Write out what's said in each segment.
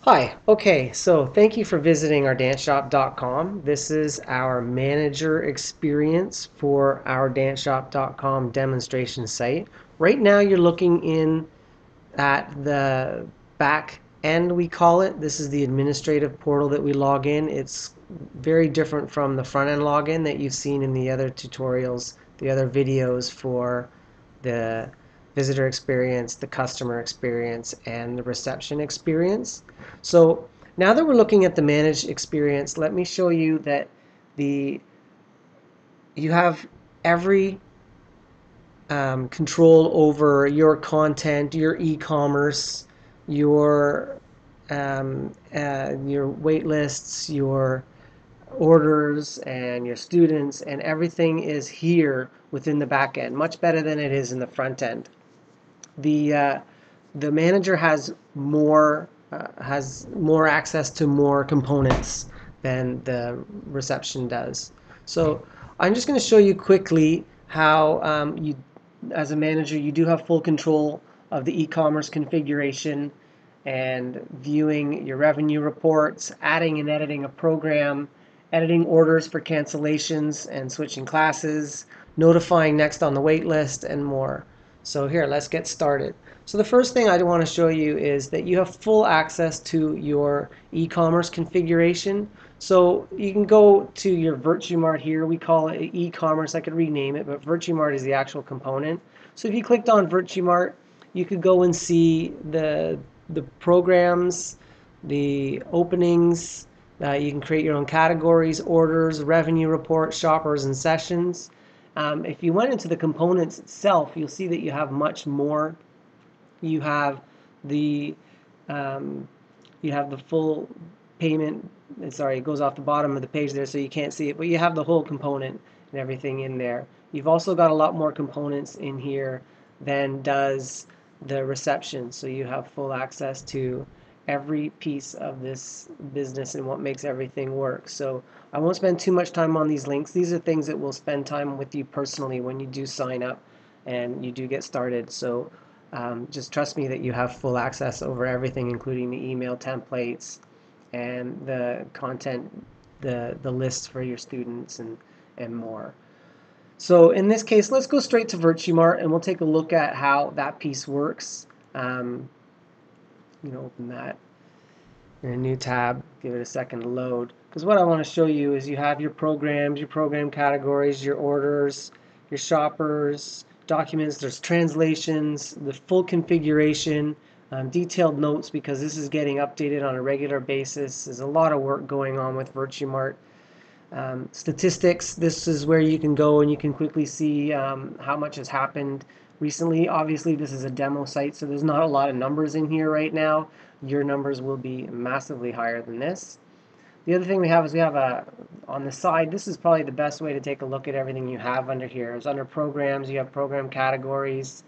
Hi, okay, so thank you for visiting our danceshop.com. This is our manager experience for our danceshop.com demonstration site. Right now you're looking in at the back end, we call it. This is the administrative portal that we log in. It's very different from the front end login that you've seen in the other tutorials, the other videos for the visitor experience, the customer experience, and the reception experience. So now that we're looking at the managed experience, let me show you that the you have every control over your content, your e-commerce, your wait lists, your orders, and your students, and everything is here within the back end, much better than it is in the front end. The uh, the manager has more access to more components than the reception does. So I'm just going to show you quickly how as a manager, you do have full control of the e-commerce configuration and viewing your revenue reports, adding and editing a program, editing orders for cancellations and switching classes, notifying next on the wait list, and more. So here, let's get started. So the first thing I want to show you is that you have full access to your e-commerce configuration. So you can go to your Virtuemart here. We call it e-commerce. I could rename it, but Virtuemart is the actual component. So if you clicked on Virtuemart, you could go and see the programs, the openings. You can create your own categories, orders, revenue reports, shoppers, and sessions. If you went into the components itself, you'll see that you have much more. You have the um, you have the full payment. Sorry, it goes off the bottom of the page there, so you can't see it, but you have the whole component and everything in there. You've also got a lot more components in here than does the reception, so you have full access to every piece of this business and what makes everything work. So I won't spend too much time on these links. These are things that will spend time with you personally when you do sign up and you do get started. So just trust me that you have full access over everything, including the email templates and the content, the lists for your students, and more. So in this case, let's go straight to Virtuemart and we'll take a look at how that piece works. Open that in a new tab, give it a second to load. Because what I want to show you is you have your programs, your program categories, your orders, your shoppers, documents, there's translations, the full configuration, detailed notes because this is getting updated on a regular basis. There's a lot of work going on with Virtuemart. Statistics, this is where you can go and you can quickly see how much has happened recently. Obviously, this is a demo site, so there's not a lot of numbers in here right now. Your numbers will be massively higher than this. The other thing we have is we have on the side, this is probably the best way to take a look at everything you have under here. Is under programs, you have program categories.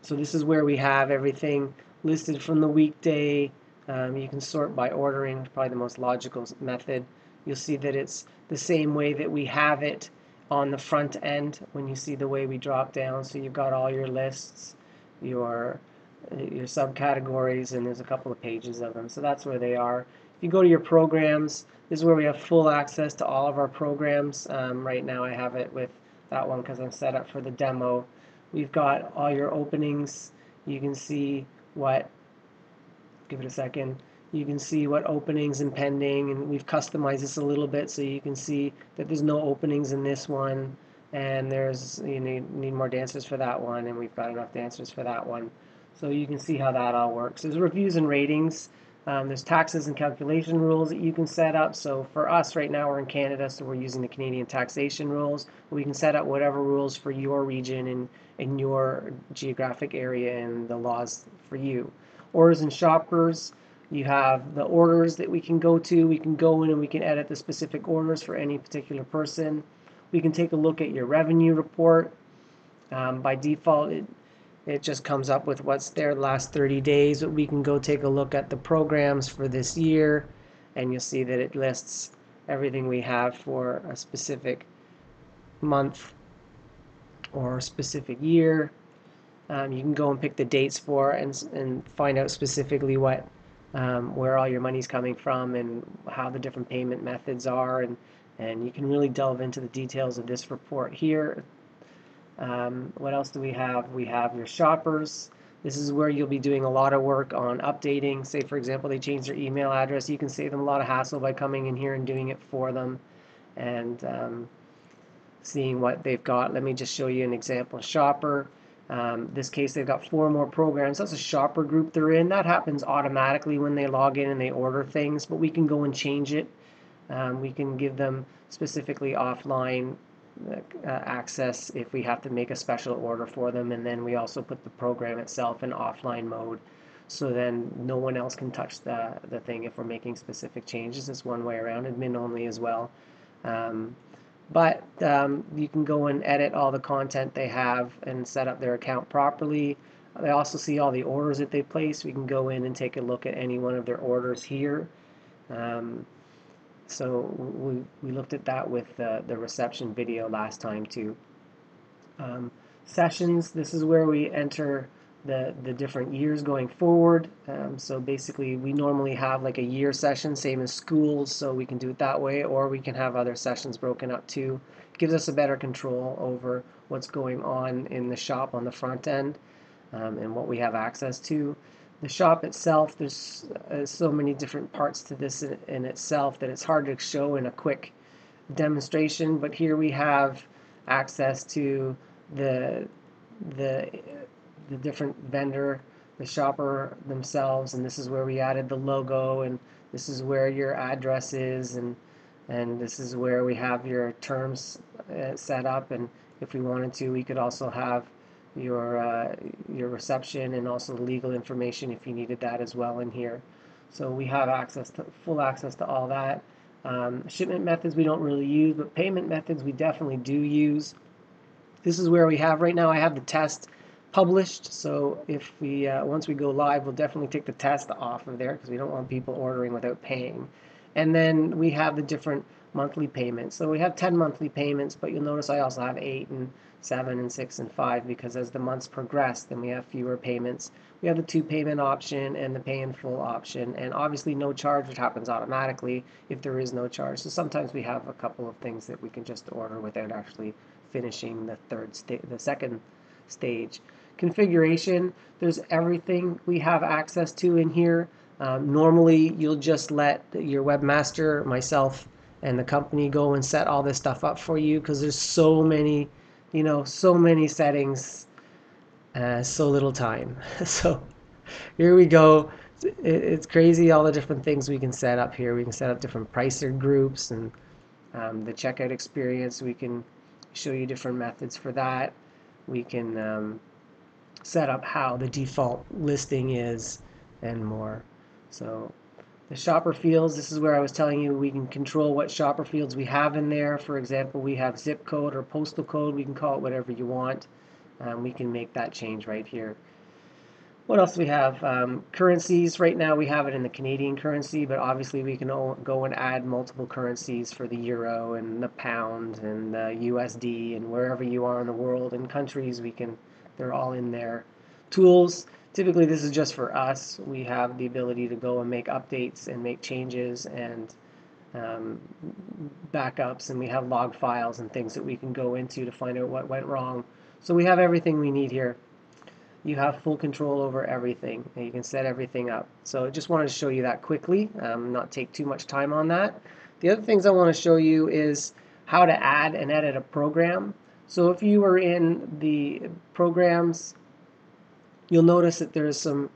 So this is where we have everything listed from the weekday. You can sort by ordering, probably the most logical method. You'll see that it's the same way that we have it on the front end when you see the way we drop down. So you've got all your lists, your subcategories, and there's a couple of pages of them. So that's where they are. If you go to your programs, this is where we have full access to all of our programs. Right now I have it with that one because I'm set up for the demo. We've got all your openings. You can see what, give it a second, you can see what openings and pending, and we've customized this a little bit so you can see that there's no openings in this one, and there's, you need more dancers for that one, and we've got enough dancers for that one. So you can see how that all works. There's reviews and ratings. There's taxes and calculation rules that you can set up. So for us right now, we're in Canada, so we're using the Canadian taxation rules. We can set up whatever rules for your region and in your geographic area and the laws for you. Orders and shoppers, you have the orders that we can go to. We can go in and we can edit the specific orders for any particular person. We can take a look at your revenue report. By default, it just comes up with what's there the last 30 days, but we can go take a look at the programs for this year, and you'll see that it lists everything we have for a specific month or a specific year. You can go and pick the dates for and find out specifically what where all your money's coming from and how the different payment methods are, and you can really delve into the details of this report here. What else do we have? We have your shoppers. This is where you'll be doing a lot of work on updating. Say, for example, they change their email address. You can save them a lot of hassle by coming in here and doing it for them and seeing what they've got. Let me just show you an example shopper. This case, they've got 4 more programs. That's a shopper group they're in. That happens automatically when they log in and they order things, but we can go and change it. We can give them specifically offline access if we have to make a special order for them, and then we also put the program itself in offline mode, so then no one else can touch the thing if we're making specific changes. It's one way around, admin only as well. But you can go and edit all the content they have and set up their account properly. They also see all the orders that they place. We can go in and take a look at any one of their orders here. So we looked at that with the reception video last time too. Sessions, this is where we enter the different years going forward. So basically we normally have like a year session, same as schools, so we can do it that way, or we can have other sessions broken up too. It gives us a better control over what's going on in the shop on the front end and what we have access to. The shop itself, there's so many different parts to this in itself that it's hard to show in a quick demonstration, but here we have access to the different vendor, the shopper themselves, and this is where we added the logo, and this is where your address is, and this is where we have your terms set up, and if we wanted to, we could also have your reception and also the legal information if you needed that as well in here. So we have full access to all that. Shipment methods we don't really use, but payment methods we definitely do use. This is where we have right now. I have the test published, so if we once we go live, we'll definitely take the test off of there because we don't want people ordering without paying. And then we have the different monthly payments. So we have 10 monthly payments, but you'll notice I also have 8 and 7 and 6 and 5 because as the months progress, then we have fewer payments. We have the 2 payment option and the pay in full option, and obviously no charge, which happens automatically if there is no charge. So sometimes we have a couple of things that we can just order without actually finishing the second stage. Configuration, there's everything we have access to in here. Normally, you'll just let your webmaster, myself, and the company go and set all this stuff up for you because there's so many, so many settings, so little time. So here we go. It's crazy all the different things we can set up here. We can set up different pricer groups and the checkout experience. We can show you different methods for that. We can set up how the default listing is and more. So the shopper fields, this is where I was telling you we can control what shopper fields we have in there. For example, we have zip code or postal code. We can call it whatever you want. We can make that change right here. What else do we have? Currencies, right now we have it in the Canadian currency, but obviously we can go and add multiple currencies for the euro and the pound and the USD and wherever you are in the world and countries, they're all in there. Tools, typically this is just for us. We have the ability to go and make updates and make changes and backups, and we have log files and things that we can go into to find out what went wrong. So we have everything we need here. You have full control over everything and you can set everything up. So I just wanted to show you that quickly, not take too much time on that. The other things I want to show you is how to add and edit a program. So if you are in the programs, you'll notice that there's some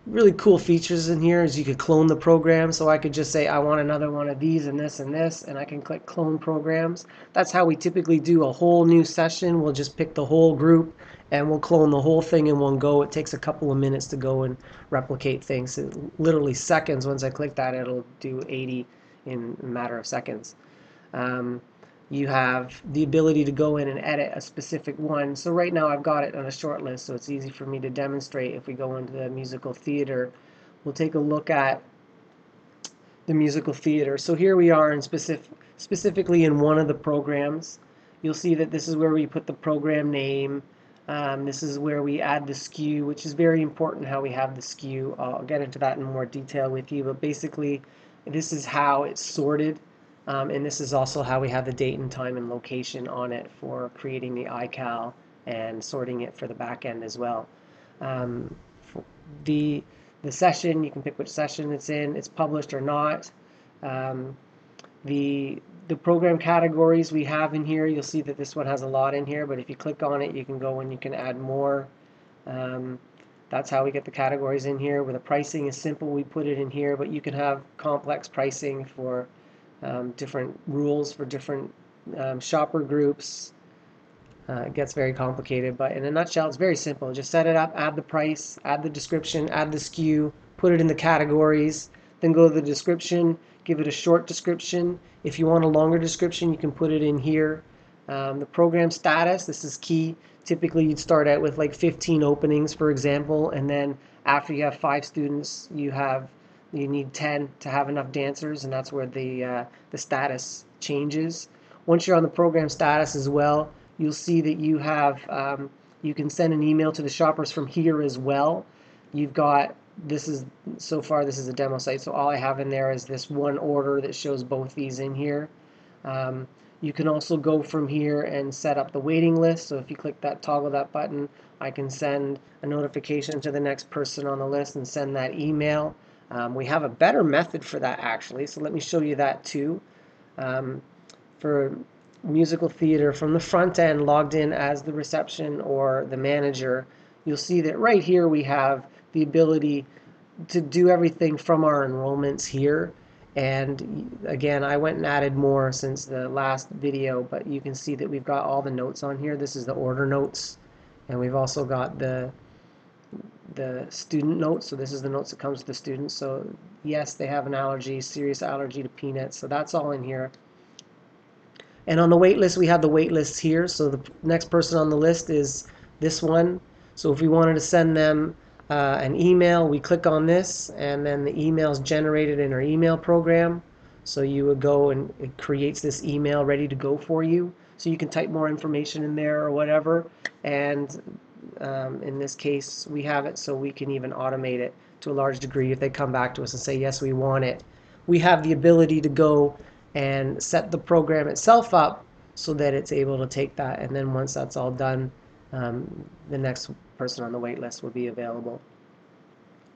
really cool features in here. As you could clone the program, so I could just say I want another one of these and this, and I can click clone programs. That's how we typically do a whole new session. We'll just pick the whole group and we'll clone the whole thing in one go. It takes a couple of minutes to go and replicate things. Literally seconds. Once I click that, it'll do 80 in a matter of seconds. You have the ability to go in and edit a specific one. So right now I've got it on a short list, so it's easy for me to demonstrate. If we go into the musical theater, we'll take a look at the musical theater. So here we are in specifically in one of the programs. You'll see that this is where we put the program name. This is where we add the SKU, which is very important how we have the SKU. I'll get into that in more detail with you, but basically this is how it's sorted, and this is also how we have the date and time and location on it for creating the iCal and sorting it for the back end as well. For the session, you can pick which session it's in, it's published or not. The program categories we have in here, you'll see that this one has a lot in here, but if you click on it, you can go and you can add more. That's how we get the categories in here. Where the pricing is simple, we put it in here, but you can have complex pricing for different rules for different shopper groups. It gets very complicated, but in a nutshell, it's very simple. Just set it up, add the price, add the description, add the SKU, put it in the categories, then go to the description, give it a short description. If you want a longer description, you can put it in here. The program status, this is key. Typically, you'd start out with like 15 openings, for example, and then after you have 5 students, you need 10 to have enough dancers, and that's where the status changes. Once you're on the program status as well, you'll see that you have you can send an email to the shoppers from here as well. You've got so far this is a demo site, so all I have in there is this one order that shows both these in here. You can also go from here and set up the waiting list. So if you click that, toggle that button, I can send a notification to the next person on the list and send that email. We have a better method for that actually, so let me show you that too. For musical theater, from the front end logged in as the reception or the manager, you'll see that right here we have the ability to do everything from our enrollments here. And again, I went and added more since the last video, but you can see that we've got all the notes on here. This is the order notes, and we've also got the student notes. So this is the notes that comes to the students. So yes, they have an allergy, serious allergy to peanuts. So that's all in here. And on the wait list, we have the wait lists here. So the next person on the list is this one. So if we wanted to send them an email, we click on this, and then the email is generated in our email program. So you would go and it creates this email ready to go for you. So you can type more information in there or whatever. And in this case, we have it so we can even automate it to a large degree. If they come back to us and say, yes, we want it, we have the ability to go and set the program itself up so that it's able to take that. And then once that's all done, the next person on the wait list will be available.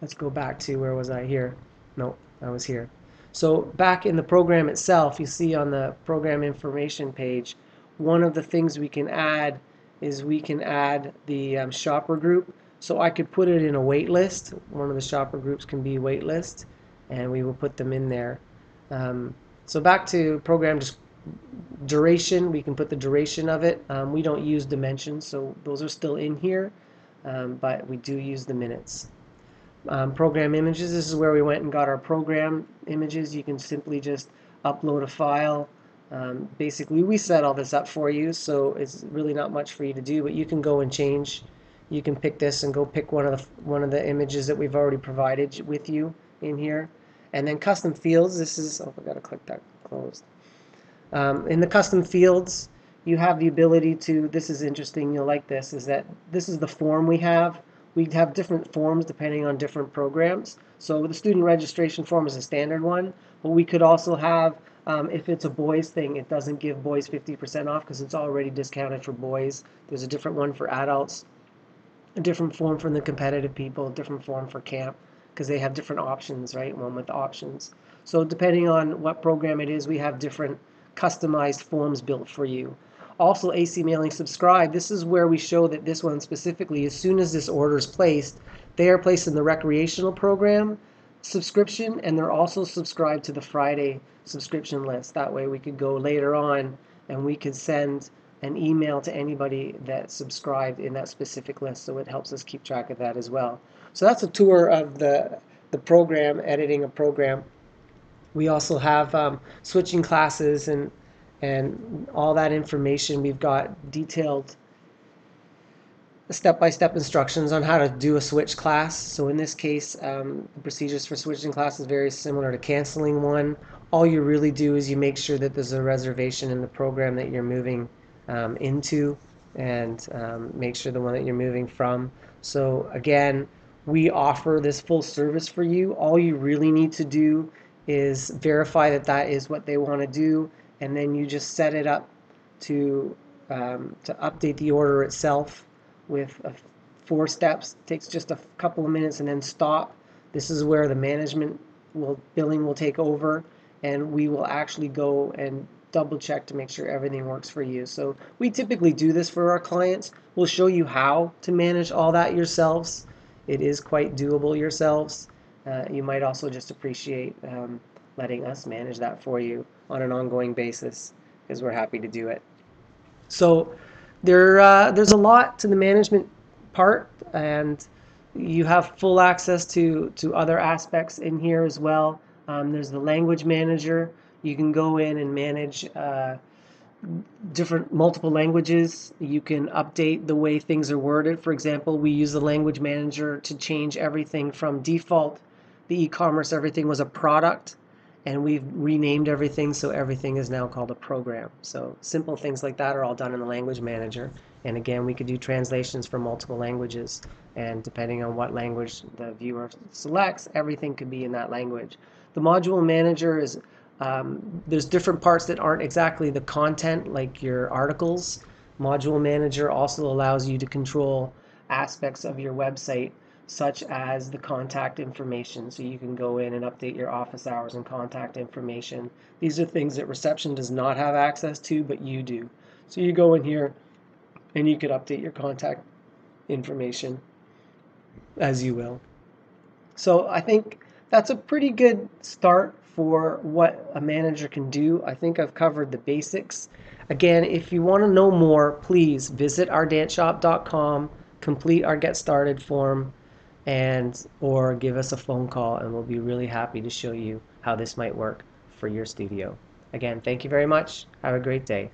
Let's go back to, where was I here? No, I was here. So back in the program itself, you see on the program information page, one of the things we can add is we can add the shopper group. So I could put it in a wait list. One of the shopper groups can be wait list, and we will put them in there. So back to program duration, we can put the duration of it. We don't use dimensions, so those are still in here, but we do use the minutes. Program images, this is where we went and got our program images. You can simply just upload a file. Basically, we set all this up for you, so it's really not much for you to do, but you can go and change. You can pick this and go pick one of the images that we've already provided with you in here. And then custom fields, this is, oh, I gotta click that closed. In the custom fields, you have the ability to, this is interesting, you'll like this, is that this is the form we have. We have different forms depending on different programs. So the student registration form is a standard one, but we could also have, if it's a boys thing, it doesn't give boys 50% off because it's already discounted for boys. There's a different one for adults, a different form for the competitive people, a different form for camp, because they have different options, right? One with options. So depending on what program it is, we have different customized forms built for you. Also, AC Mailing Subscribe, this is where we show that this one specifically, as soon as this order is placed, they are placed in the recreational program subscription, and they're also subscribed to the Friday subscription list. That way we could go later on and we could send an email to anybody that subscribed in that specific list, so it helps us keep track of that as well. So that's a tour of the program, editing a program. We also have switching classes and all that information. We've got detailed step-by-step instructions on how to do a switch class. So in this case, the procedures for switching class is very similar to canceling one. All you really do is you make sure that there's a reservation in the program that you're moving into. and make sure the one that you're moving from. So again, we offer this full service for you. All you really need to do is verify that that is what they want to do, and then you just set it up to update the order itself with 4 steps. It takes just a couple of minutes, and then stop. This is where the management billing will take over, and we will actually go and double check to make sure everything works for you. So we typically do this for our clients. We'll show you how to manage all that yourselves. It is quite doable yourselves. You might also just appreciate letting us manage that for you on an ongoing basis, because we're happy to do it. So there's a lot to the management part, and you have full access to other aspects in here as well. There's the language manager. You can go in and manage different multiple languages. You can update the way things are worded. For example, we use the language manager to change everything from default. The e-commerce, everything was a product, and we've renamed everything, so everything is now called a program. So simple things like that are all done in the language manager. And again, we could do translations for multiple languages, and depending on what language the viewer selects, everything could be in that language. The module manager is there's different parts that aren't exactly the content, like your articles. Module manager also allows you to control aspects of your website, such as the contact information. So you can go in and update your office hours and contact information. These are things that reception does not have access to, but you do. So you go in here and you could update your contact information as you will. So I think that's a pretty good start for what a manager can do. I think I've covered the basics. Again, if you want to know more, please visit ourdanceshop.com, complete our Get Started form, and or give us a phone call, and we'll be really happy to show you how this might work for your studio. Again, thank you very much. Have a great day.